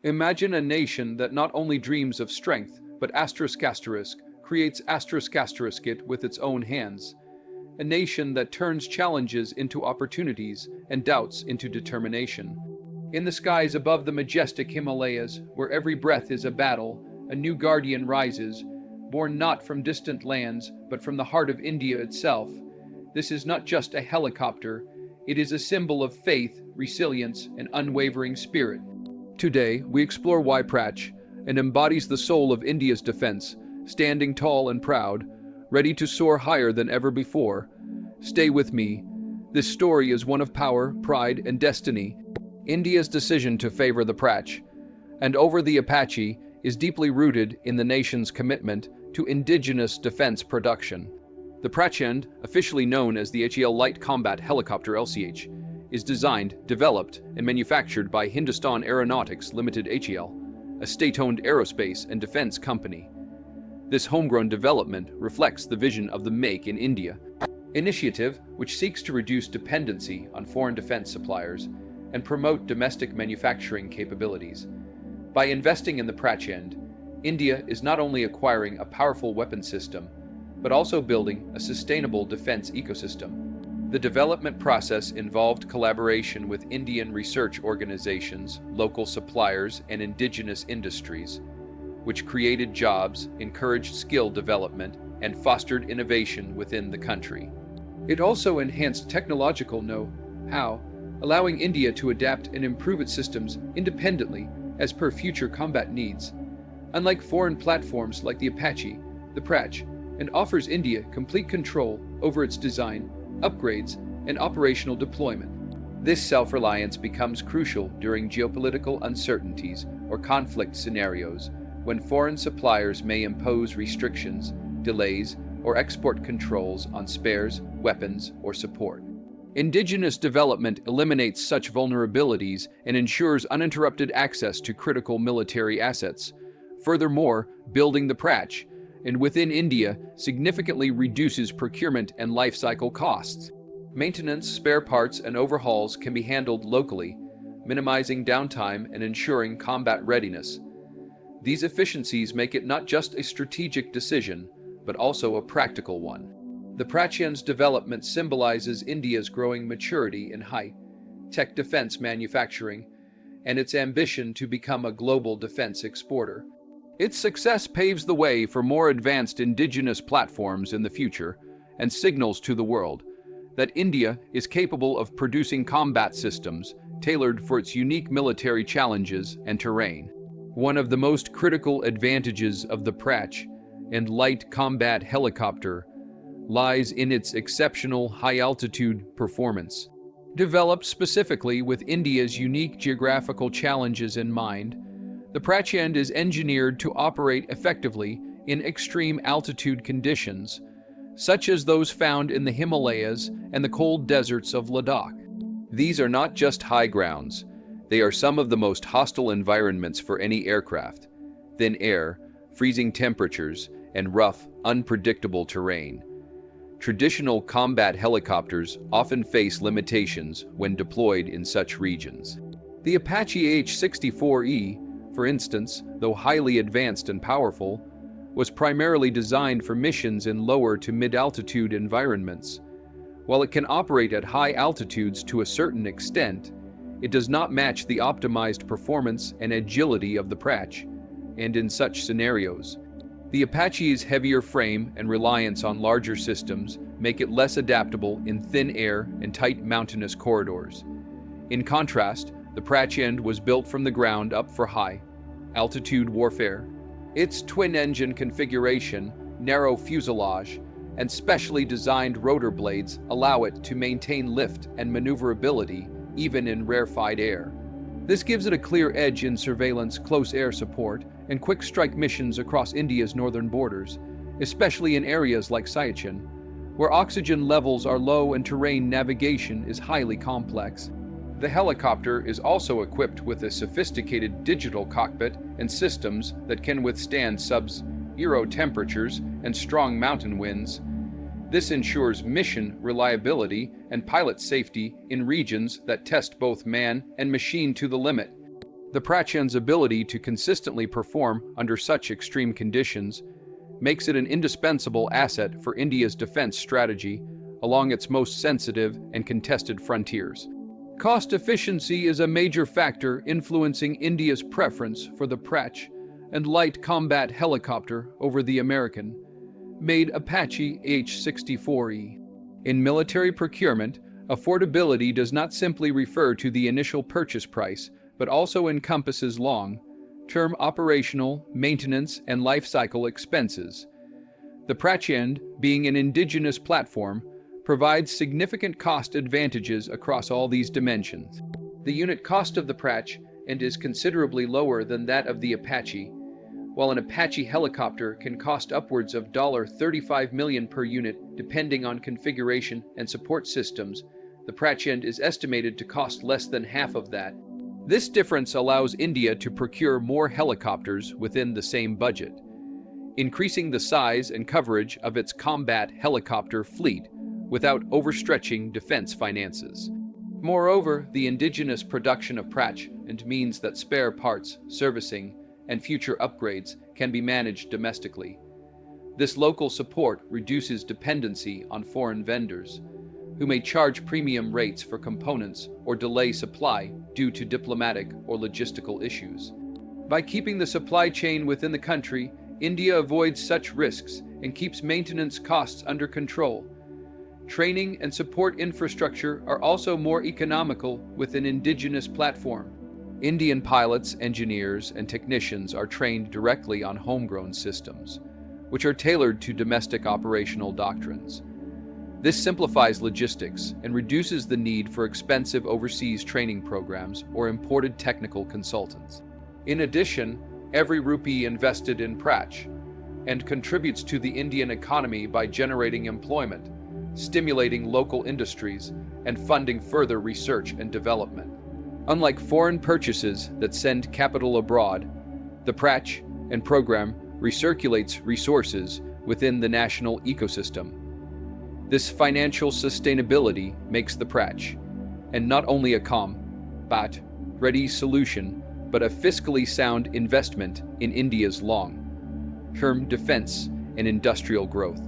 Imagine a nation that not only dreams of strength, but creates it with its own hands. A nation that turns challenges into opportunities and doubts into determination. In the skies above the majestic Himalayas, where every breath is a battle, a new guardian rises, born not from distant lands, but from the heart of India itself. This is not just a helicopter, it is a symbol of faith, resilience, and unwavering spirit. Today, we explore why Prach embodies the soul of India's defense, standing tall and proud, ready to soar higher than ever before. Stay with me. This story is one of power, pride, and destiny. India's decision to favor the Prach and over the Apache is deeply rooted in the nation's commitment to indigenous defense production. The Prachand, officially known as the Light Combat Helicopter LCH, is designed, developed, and manufactured by Hindustan Aeronautics Limited HAL, a state-owned aerospace and defense company. This homegrown development reflects the vision of the Make in India initiative, which seeks to reduce dependency on foreign defense suppliers and promote domestic manufacturing capabilities. By investing in the Prachand, India is not only acquiring a powerful weapon system, but also building a sustainable defense ecosystem. The development process involved collaboration with Indian research organizations, local suppliers, and indigenous industries, which created jobs, encouraged skill development, and fostered innovation within the country. It also enhanced technological know-how, allowing India to adapt and improve its systems independently as per future combat needs. Unlike foreign platforms like the Apache, the Prach offers India complete control over its design, upgrades, and operational deployment. This self-reliance becomes crucial during geopolitical uncertainties or conflict scenarios when foreign suppliers may impose restrictions, delays, or export controls on spares, weapons, or support. Indigenous development eliminates such vulnerabilities and ensures uninterrupted access to critical military assets. Furthermore, building the Prach within India significantly reduces procurement and life cycle costs. Maintenance, spare parts, and overhauls can be handled locally, minimizing downtime and ensuring combat readiness. These efficiencies make it not just a strategic decision, but also a practical one. The Prachand's development symbolizes India's growing maturity in high-tech defense manufacturing and its ambition to become a global defense exporter. Its success paves the way for more advanced indigenous platforms in the future and signals to the world that India is capable of producing combat systems tailored for its unique military challenges and terrain. One of the most critical advantages of the Prach and Light Combat Helicopter lies in its exceptional high-altitude performance. Developed specifically with India's unique geographical challenges in mind, the Prachand is engineered to operate effectively in extreme altitude conditions, such as those found in the Himalayas and the cold deserts of Ladakh. These are not just high grounds, they are some of the most hostile environments for any aircraft: thin air, freezing temperatures, and rough, unpredictable terrain. Traditional combat helicopters often face limitations when deployed in such regions. The Apache AH-64E, for instance, though highly advanced and powerful, was primarily designed for missions in lower to mid-altitude environments. While it can operate at high altitudes to a certain extent, it does not match the optimized performance and agility of the Prach, and in such scenarios, the Apache's heavier frame and reliance on larger systems make it less adaptable in thin air and tight mountainous corridors. In contrast, the Prachand was built from the ground up for high-altitude warfare. Its twin-engine configuration, narrow fuselage, and specially designed rotor blades allow it to maintain lift and maneuverability even in rarefied air. This gives it a clear edge in surveillance, close air support, and quick-strike missions across India's northern borders, especially in areas like Siachen, where oxygen levels are low and terrain navigation is highly complex. The helicopter is also equipped with a sophisticated digital cockpit and systems that can withstand sub-zero temperatures and strong mountain winds. This ensures mission reliability and pilot safety in regions that test both man and machine to the limit. The Prachand's ability to consistently perform under such extreme conditions makes it an indispensable asset for India's defense strategy along its most sensitive and contested frontiers. Cost efficiency is a major factor influencing India's preference for the Prach and Light Combat Helicopter over the American-made Apache AH-64E. In military procurement, affordability does not simply refer to the initial purchase price, but also encompasses long-term operational, maintenance, and life cycle expenses. The Prachand, being an indigenous platform, provides significant cost advantages across all these dimensions. The unit cost of the Prachand is considerably lower than that of the Apache. While an Apache helicopter can cost upwards of $35 million per unit depending on configuration and support systems, the Prachand is estimated to cost less than half of that. This difference allows India to procure more helicopters within the same budget, increasing the size and coverage of its combat helicopter fleet without overstretching defense finances. Moreover, the indigenous production of Prachand means that spare parts, servicing, and future upgrades can be managed domestically. This local support reduces dependency on foreign vendors, who may charge premium rates for components or delay supply due to diplomatic or logistical issues. By keeping the supply chain within the country, India avoids such risks and keeps maintenance costs under control. Training and support infrastructure are also more economical with an indigenous platform. Indian pilots, engineers, and technicians are trained directly on homegrown systems, which are tailored to domestic operational doctrines. This simplifies logistics and reduces the need for expensive overseas training programs or imported technical consultants. In addition, every rupee invested in Prachand contributes to the Indian economy by generating employment, stimulating local industries, and funding further research and development. Unlike foreign purchases that send capital abroad, the Prachand program recirculates resources within the national ecosystem. This financial sustainability makes the Prachand not only a combat-ready solution, but a fiscally sound investment in India's long-term defense and industrial growth.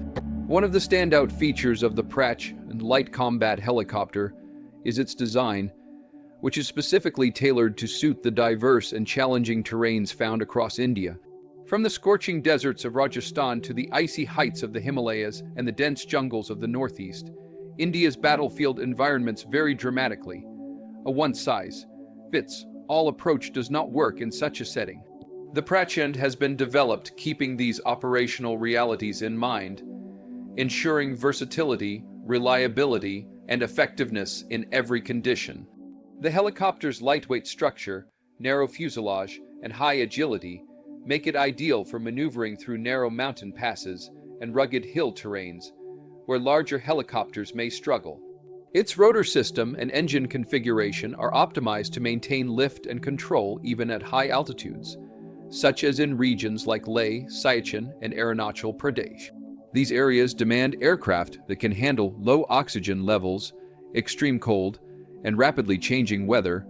One of the standout features of the Prachand Light Combat Helicopter is its design, which is specifically tailored to suit the diverse and challenging terrains found across India. From the scorching deserts of Rajasthan to the icy heights of the Himalayas and the dense jungles of the northeast, India's battlefield environments vary dramatically. A one-size-fits-all approach does not work in such a setting. The Prachand has been developed keeping these operational realities in mind, ensuring versatility, reliability, and effectiveness in every condition. The helicopter's lightweight structure, narrow fuselage, and high agility make it ideal for maneuvering through narrow mountain passes and rugged hill terrains, where larger helicopters may struggle. Its rotor system and engine configuration are optimized to maintain lift and control even at high altitudes, such as in regions like Leh, Siachen, and Arunachal Pradesh. These areas demand aircraft that can handle low oxygen levels, extreme cold, and rapidly changing weather,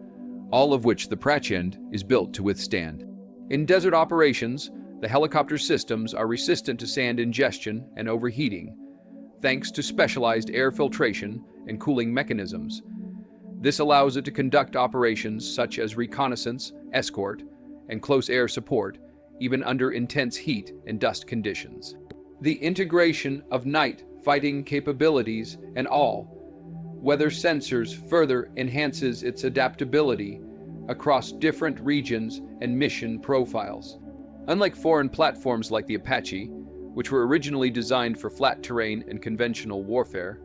all of which the Prachand is built to withstand. In desert operations, the helicopter systems are resistant to sand ingestion and overheating, thanks to specialized air filtration and cooling mechanisms. This allows it to conduct operations such as reconnaissance, escort, and close air support, even under intense heat and dust conditions. The integration of night fighting capabilities and all-weather sensors further enhances its adaptability across different regions and mission profiles. Unlike foreign platforms like the Apache, which were originally designed for flat terrain and conventional warfare,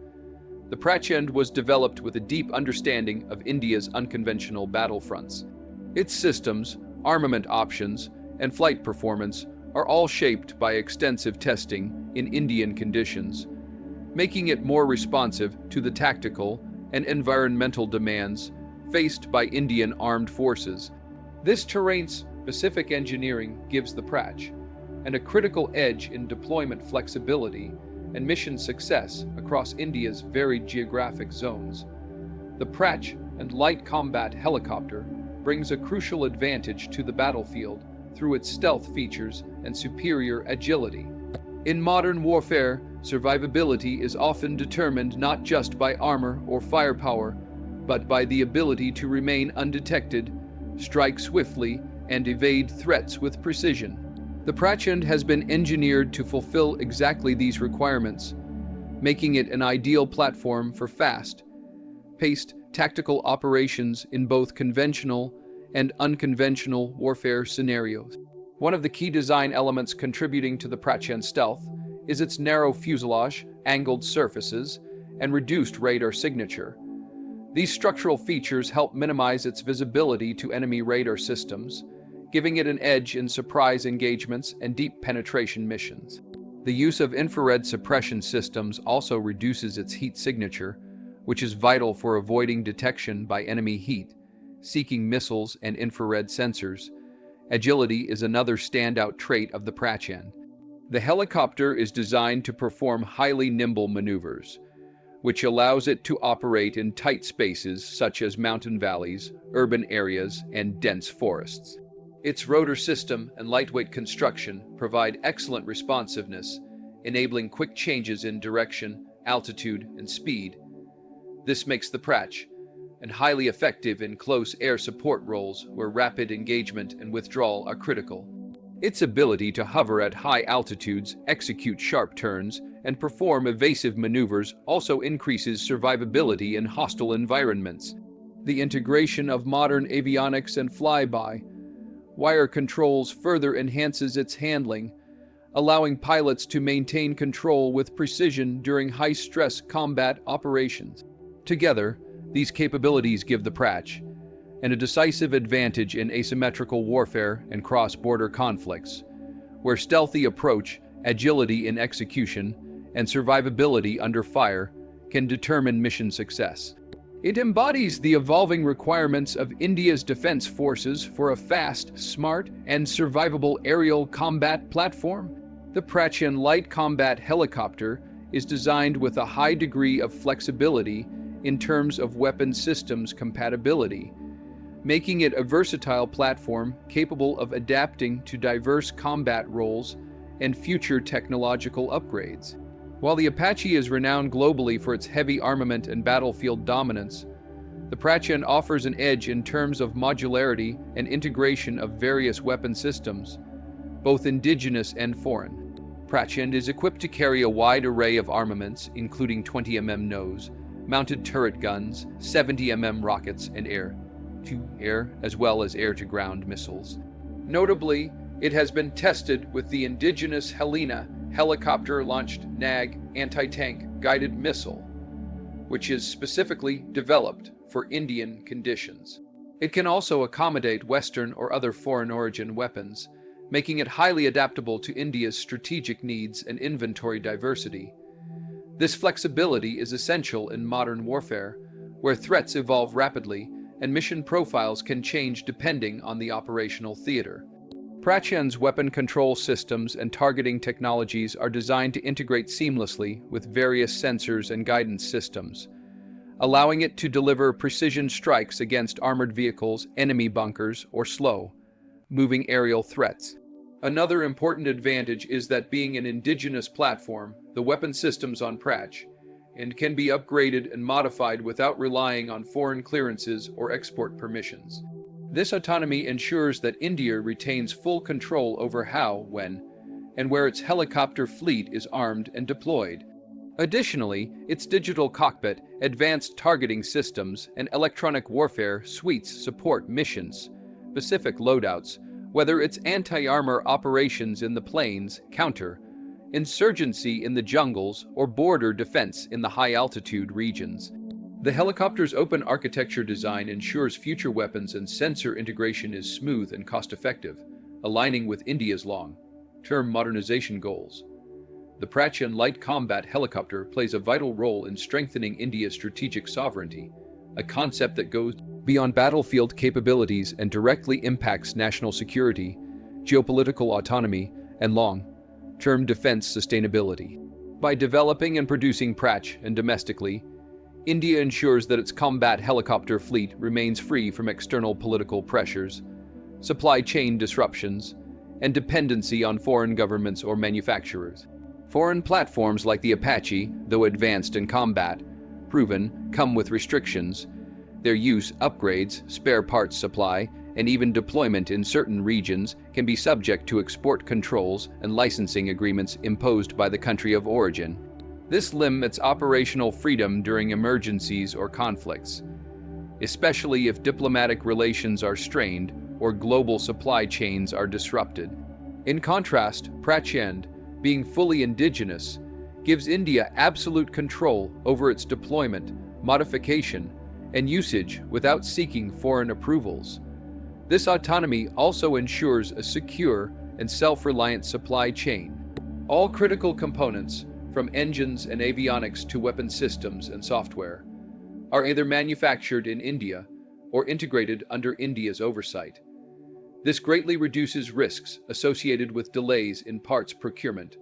the Prachand was developed with a deep understanding of India's unconventional battlefronts. Its systems, armament options, and flight performance are all shaped by extensive testing in Indian conditions, making it more responsive to the tactical and environmental demands faced by Indian armed forces. This terrain-specific engineering gives the Prachand a critical edge in deployment flexibility and mission success across India's varied geographic zones. The Prachand Light Combat Helicopter brings a crucial advantage to the battlefield through its stealth features and superior agility. In modern warfare, survivability is often determined not just by armor or firepower, but by the ability to remain undetected, strike swiftly, and evade threats with precision. The Prachand has been engineered to fulfill exactly these requirements, making it an ideal platform for fast-paced tactical operations in both conventional and unconventional warfare scenarios. One of the key design elements contributing to the Prachand stealth is its narrow fuselage, angled surfaces, and reduced radar signature. These structural features help minimize its visibility to enemy radar systems, giving it an edge in surprise engagements and deep penetration missions. The use of infrared suppression systems also reduces its heat signature, which is vital for avoiding detection by enemy heat-seeking missiles and infrared sensors. Agility is another standout trait of the Prachand. The helicopter is designed to perform highly nimble maneuvers, which allows it to operate in tight spaces such as mountain valleys, urban areas, and dense forests. Its rotor system and lightweight construction provide excellent responsiveness, enabling quick changes in direction, altitude, and speed. This makes the Prachand highly effective in close air support roles where rapid engagement and withdrawal are critical. Its ability to hover at high altitudes, execute sharp turns, and perform evasive maneuvers also increases survivability in hostile environments. The integration of modern avionics and fly-by-wire controls further enhances its handling, allowing pilots to maintain control with precision during high-stress combat operations. Together, these capabilities give the Prachand a decisive advantage in asymmetrical warfare and cross-border conflicts, where stealthy approach, agility in execution, and survivability under fire can determine mission success. It embodies the evolving requirements of India's defense forces for a fast, smart, and survivable aerial combat platform. The Prachand Light Combat Helicopter is designed with a high degree of flexibility in terms of weapon systems compatibility, making it a versatile platform capable of adapting to diverse combat roles and future technological upgrades. While the Apache is renowned globally for its heavy armament and battlefield dominance, the Prachand offers an edge in terms of modularity and integration of various weapon systems, both indigenous and foreign. Prachand is equipped to carry a wide array of armaments, including 20mm nose, mounted turret guns, 70mm rockets, and air-to-air, as well as air-to-ground missiles. Notably, it has been tested with the indigenous Helena helicopter-launched NAG anti-tank guided missile, which is specifically developed for Indian conditions. It can also accommodate Western or other foreign origin weapons, making it highly adaptable to India's strategic needs and inventory diversity. This flexibility is essential in modern warfare, where threats evolve rapidly and mission profiles can change depending on the operational theater. Prachand's weapon control systems and targeting technologies are designed to integrate seamlessly with various sensors and guidance systems, allowing it to deliver precision strikes against armored vehicles, enemy bunkers, or slow-moving aerial threats. Another important advantage is that being an indigenous platform, the weapon systems on Prachand can be upgraded and modified without relying on foreign clearances or export permissions. This autonomy ensures that India retains full control over how, when, and where its helicopter fleet is armed and deployed. Additionally, its digital cockpit, advanced targeting systems, and electronic warfare suites support mission-specific loadouts, whether it's anti-armor operations in the plains, counter-insurgency in the jungles, or border defense in the high-altitude regions. The helicopter's open architecture design ensures future weapons and sensor integration is smooth and cost-effective, aligning with India's long-term modernization goals. The Prachand Light Combat Helicopter plays a vital role in strengthening India's strategic sovereignty, a concept that goes beyond battlefield capabilities and directly impacts national security, geopolitical autonomy, and long-term defense sustainability. By developing and producing Prachand domestically, India ensures that its combat helicopter fleet remains free from external political pressures, supply chain disruptions, and dependency on foreign governments or manufacturers. Foreign platforms like the Apache, though advanced in combat, proven, come with restrictions. Their use, upgrades, spare parts supply, and even deployment in certain regions can be subject to export controls and licensing agreements imposed by the country of origin. This limits operational freedom during emergencies or conflicts, especially if diplomatic relations are strained or global supply chains are disrupted. In contrast, Prachand, being fully indigenous, gives India absolute control over its deployment, modification, and usage without seeking foreign approvals. This autonomy also ensures a secure and self-reliant supply chain. All critical components, from engines and avionics to weapon systems and software, are either manufactured in India or integrated under India's oversight. This greatly reduces risks associated with delays in parts procurement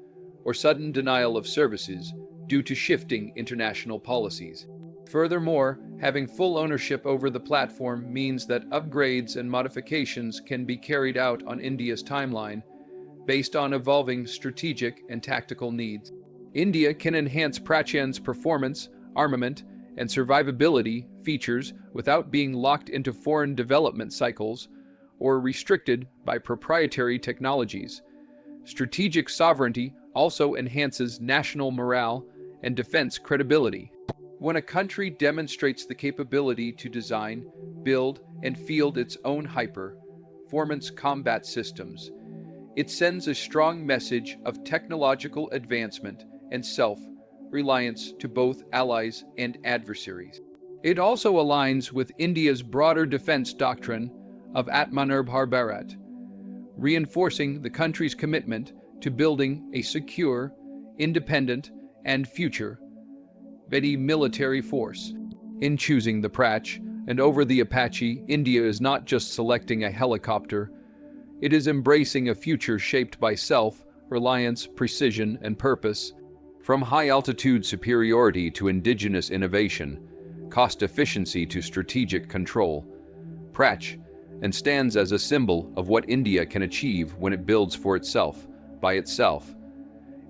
or sudden denial of services due to shifting international policies. Furthermore, having full ownership over the platform means that upgrades and modifications can be carried out on India's timeline based on evolving strategic and tactical needs. India can enhance Prachand's performance, armament, and survivability features without being locked into foreign development cycles or restricted by proprietary technologies. Strategic sovereignty also enhances national morale and defense credibility. When a country demonstrates the capability to design, build, and field its own high-performance combat systems, it sends a strong message of technological advancement and self-reliance to both allies and adversaries. It also aligns with India's broader defense doctrine of Atmanirbhar Bharat, reinforcing the country's commitment to building a secure, independent, and future-ready military force. In choosing the Prach and over the Apache, India is not just selecting a helicopter, it is embracing a future shaped by self-reliance, precision, and purpose. From high-altitude superiority to indigenous innovation, cost efficiency to strategic control, Prach and stands as a symbol of what India can achieve when it builds for itself, by itself.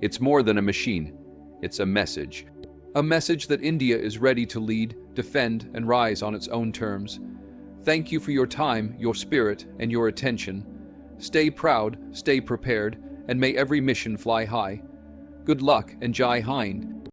It's more than a machine, it's a message. A message that India is ready to lead, defend, and rise on its own terms. Thank you for your time, your spirit, and your attention. Stay proud, stay prepared, and may every mission fly high. Good luck and Jai Hind.